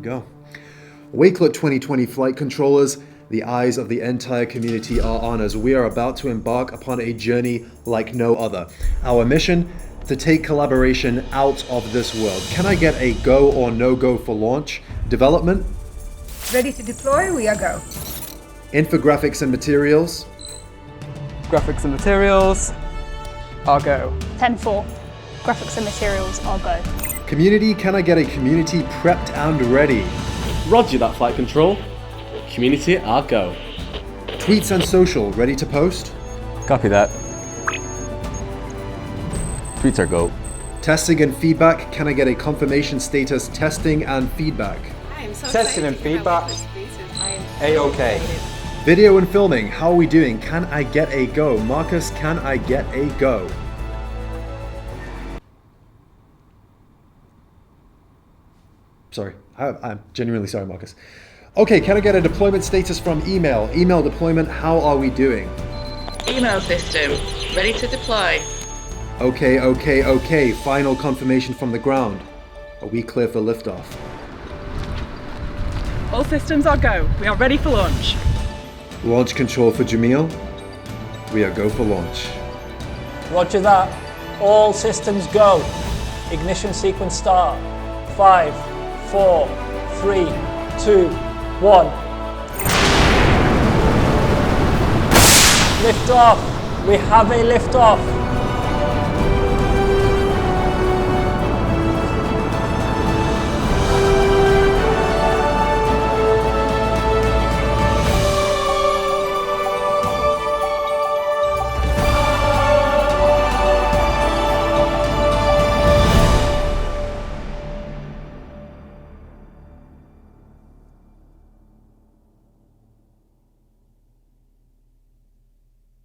go. Wakelet 2020 flight controllers, the eyes of the entire community are on us. We are about to embark upon a journey like no other. Our mission, to take collaboration out of this world. Can I get a go or no go for launch? Development? Ready to deploy, we are go. Infographics and materials? Graphics and materials, I'll go. 10-4. Graphics and materials, I'll go. Community, can I get a community prepped and ready? Roger that, flight control. Community, I'll go. Tweets and social, ready to post? Copy that. Tweets are go. Testing and feedback, can I get a confirmation status testing and feedback? Testing and feedback, A-OK. Video and filming, how are we doing? Can I get a go? Marcus, can I get a go? Sorry, I'm genuinely sorry, Marcus. Okay, can I get a deployment status from email? Email deployment, how are we doing? Email system, ready to deploy. Okay. Final confirmation from the ground. Are we clear for liftoff? All systems are go. We are ready for launch. Launch control for Jamil. We are go for launch. Roger that. All systems go. Ignition sequence start. 5, 4, 3, 2, 1. Lift off. We have a lift off.